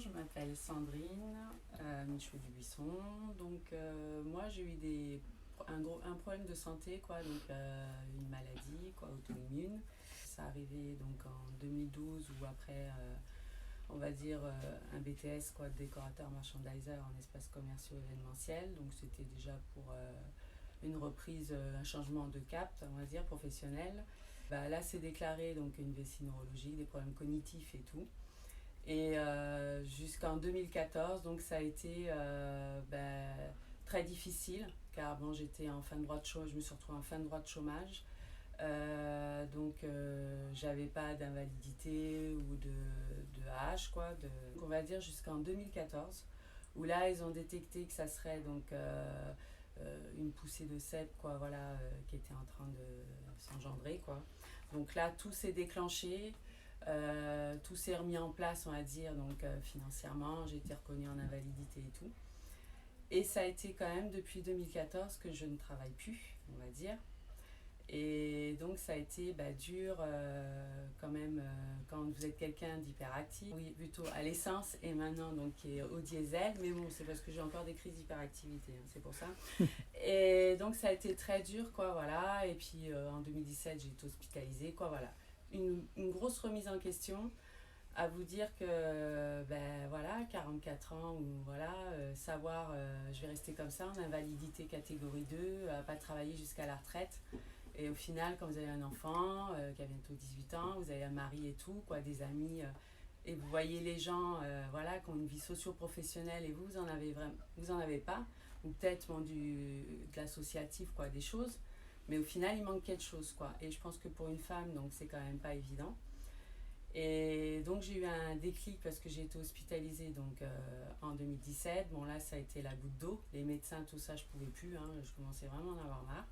je m'appelle Sandrine Michaud-Dubuisson. Donc moi j'ai eu un problème de santé, quoi, donc une maladie quoi, auto-immune. Ça arrivait donc en 2012 ou après on va dire un BTS quoi, décorateur merchandiser en espace commerciaux événementiel. Donc c'était déjà pour une reprise, un changement de cap, on va dire, professionnel. Là c'est déclaré donc une vessie neurologique, des problèmes cognitifs et tout. Et jusqu'en 2014, donc ça a été très difficile, car bon, j'étais en fin de droit de chômage, je me suis retrouvée en fin de droit de chômage. J'avais pas d'invalidité ou de âge, quoi, on va dire jusqu'en 2014, où là ils ont détecté que ça serait donc une poussée de cèpes, quoi, voilà, qui était en train de s'engendrer, quoi. Donc là tout s'est déclenché. Tout s'est remis en place, on va dire, donc financièrement, j'ai été reconnue en invalidité et tout. Et ça a été quand même depuis 2014 que je ne travaille plus, on va dire. Et donc ça a été dur quand même quand vous êtes quelqu'un d'hyperactif. Oui, plutôt à l'essence et maintenant donc qui est au diesel. Mais bon, c'est parce que j'ai encore des crises d'hyperactivité, hein, c'est pour ça. Et donc ça a été très dur, quoi, voilà. Et puis en 2017, j'ai été hospitalisée, quoi, voilà. Une grosse remise en question, à vous dire que voilà, 44 ans ou voilà, savoir je vais rester comme ça en invalidité catégorie 2, pas travailler jusqu'à la retraite. Et au final, quand vous avez un enfant qui a bientôt 18 ans, vous avez un mari et tout, quoi, des amis, et vous voyez les gens voilà, qui ont une vie socio-professionnelle et vous en avez vraiment, vous en avez pas, ou peut-être de l'associatif, quoi, des choses. Mais au final, il manque quelque chose, quoi. Et je pense que pour une femme, donc c'est quand même pas évident. Et donc j'ai eu un déclic parce que j'ai été hospitalisée donc, en 2017. Bon là, ça a été la goutte d'eau. Les médecins, tout ça, je pouvais plus. Hein, je commençais vraiment à en avoir marre.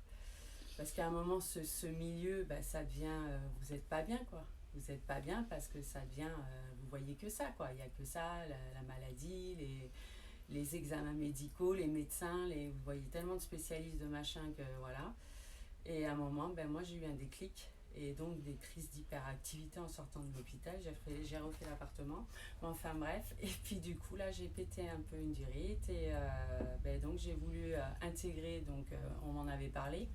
Parce qu'à un moment, ce milieu, ça devient... vous n'êtes pas bien, quoi. Vous n'êtes pas bien parce que ça devient... vous voyez que ça, quoi. Il n'y a que ça, la maladie, les examens médicaux, les médecins, vous voyez tellement de spécialistes de machin que voilà. Et à un moment, moi j'ai eu un déclic et donc des crises d'hyperactivité en sortant de l'hôpital. J'ai refait l'appartement. Enfin bref, et puis du coup là j'ai pété un peu une durite et donc j'ai voulu intégrer, donc on m'en avait parlé,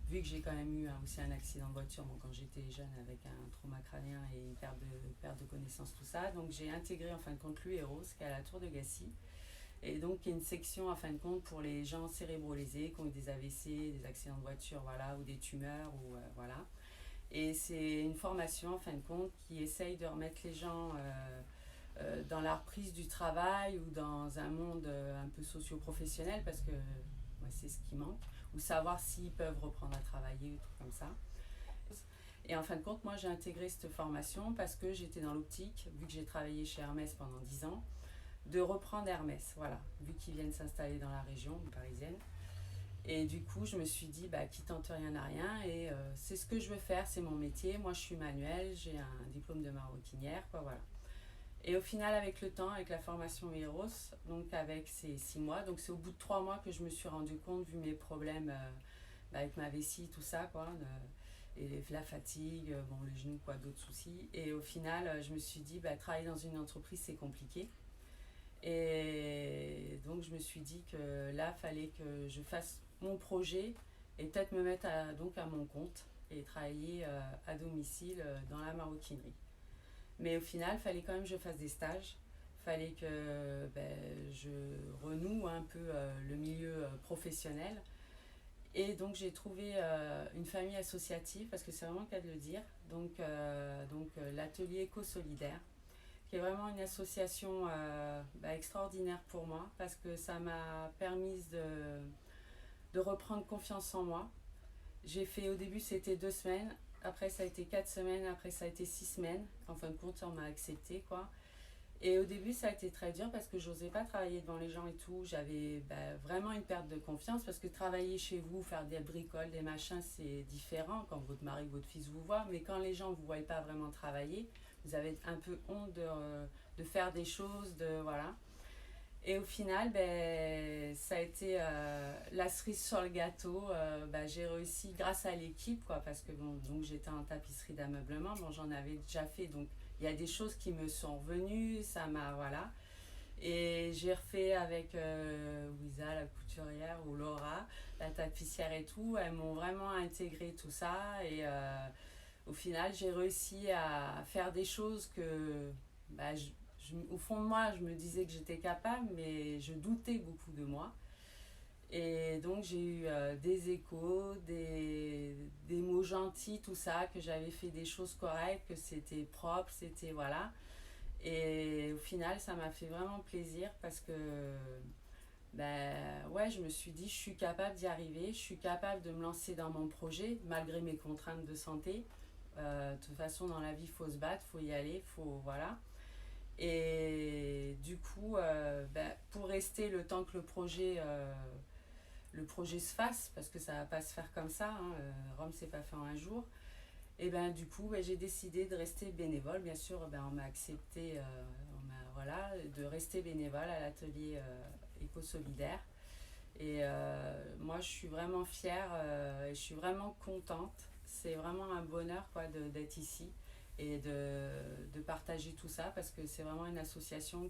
vu que j'ai quand même eu aussi un accident de voiture quand j'étais jeune avec un trauma crânien et une perte de connaissance, tout ça. Donc j'ai intégré en fin de compte l'UEROS qui est à la Tour de Gassy. Et donc, il y a une section, en fin de compte, pour les gens cérébrolésés qui ont eu des AVC, des accidents de voiture, voilà, ou des tumeurs, ou voilà. Et c'est une formation, en fin de compte, qui essaye de remettre les gens dans la reprise du travail ou dans un monde un peu socio-professionnel, parce que c'est ce qui manque, ou savoir s'ils peuvent reprendre à travailler, ou tout comme ça. Et en fin de compte, moi, j'ai intégré cette formation parce que j'étais dans l'optique, vu que j'ai travaillé chez Hermès pendant 10 ans, de reprendre Hermès, voilà, vu qu'ils viennent s'installer dans la région parisienne. Et du coup, je me suis dit, qui tente rien n'a rien, et c'est ce que je veux faire, c'est mon métier. Moi, je suis manuelle, j'ai un diplôme de maroquinière, quoi, voilà. Et au final, avec le temps, avec la formation Eros, donc avec ces 6 mois, donc c'est au bout de 3 mois que je me suis rendu compte, vu mes problèmes avec ma vessie, tout ça, quoi, et la fatigue, les genoux, quoi, d'autres soucis. Et au final, je me suis dit, travailler dans une entreprise, c'est compliqué. Et donc je me suis dit que là, il fallait que je fasse mon projet et peut-être me mettre à mon compte et travailler à domicile dans la maroquinerie. Mais au final, il fallait quand même que je fasse des stages. Il fallait que je renoue un peu le milieu professionnel. Et donc j'ai trouvé une famille associative, parce que c'est vraiment le cas de le dire, donc l'atelier éco-solidaire, qui est vraiment une association extraordinaire pour moi, parce que ça m'a permis de reprendre confiance en moi. J'ai fait, au début c'était 2 semaines, après ça a été 4 semaines, après ça a été 6 semaines. En fin de compte, on m'a accepté, quoi. Et au début, ça a été très dur parce que j'osais pas travailler devant les gens et tout. J'avais vraiment une perte de confiance, parce que travailler chez vous, faire des bricoles, des machins, c'est différent quand votre mari, votre fils vous voit. Mais quand les gens ne vous voient pas vraiment travailler, vous avez un peu honte de faire des choses, voilà. Et au final, ça a été la cerise sur le gâteau. J'ai réussi grâce à l'équipe, quoi, parce que donc j'étais en tapisserie d'ameublement. J'en avais déjà fait, donc il y a des choses qui me sont revenues. Ça m'a, voilà. Et j'ai refait avec Wiza, la couturière, ou Laura, la tapissière et tout. Elles m'ont vraiment intégré tout ça. Et au final, j'ai réussi à faire des choses que, bah, au fond de moi, je me disais que j'étais capable, mais je doutais beaucoup de moi. Et donc j'ai eu des échos, des mots gentils, tout ça, que j'avais fait des choses correctes, que c'était propre, c'était voilà. Et au final, ça m'a fait vraiment plaisir parce que ben ouais, je me suis dit, je suis capable d'y arriver, je suis capable de me lancer dans mon projet malgré mes contraintes de santé. De toute façon, dans la vie, il faut se battre, il faut y aller, faut voilà. Et du coup, ben, pour rester le temps que le projet se fasse, parce que ça va pas se faire comme ça, hein, Rome c'est pas fait en un jour, et ben du coup ben, j'ai décidé de rester bénévole. Bien sûr, ben, on m'a accepté, voilà, de rester bénévole à l'atelier éco-solidaire. Et moi je suis vraiment fière et je suis vraiment contente. C'est vraiment un bonheur quoi, d'être ici et de partager tout ça parce que c'est vraiment une association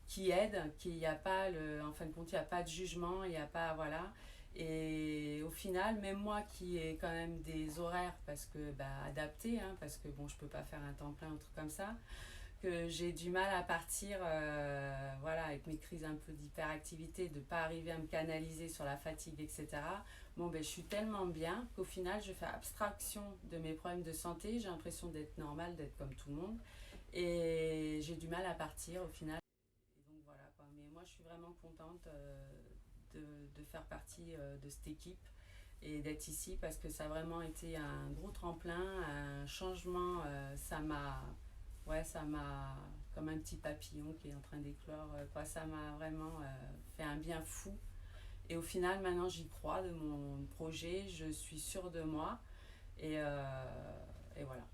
qui aide, qu'il n'y a pas, en fin de compte, il n'y a pas de jugement, il n'y a pas, voilà. Et au final, même moi qui ai quand même des horaires parce que, bah, adaptés, hein, parce que bon, je peux pas faire un temps plein, un truc comme ça, que j'ai du mal à partir, voilà, avec mes crises un peu d'hyperactivité, de pas arriver à me canaliser sur la fatigue, etc. Bon, ben, je suis tellement bien qu'au final, je fais abstraction de mes problèmes de santé. J'ai l'impression d'être normale, d'être comme tout le monde. Et j'ai du mal à partir au final. Et donc voilà quoi. Mais moi je suis vraiment contente de faire partie de cette équipe et d'être ici parce que ça a vraiment été un gros tremplin, un changement. Ça m'a comme un petit papillon qui est en train d'éclore. Quoi, ça m'a vraiment fait un bien fou. Et au final, maintenant j'y crois de mon projet, je suis sûre de moi et voilà.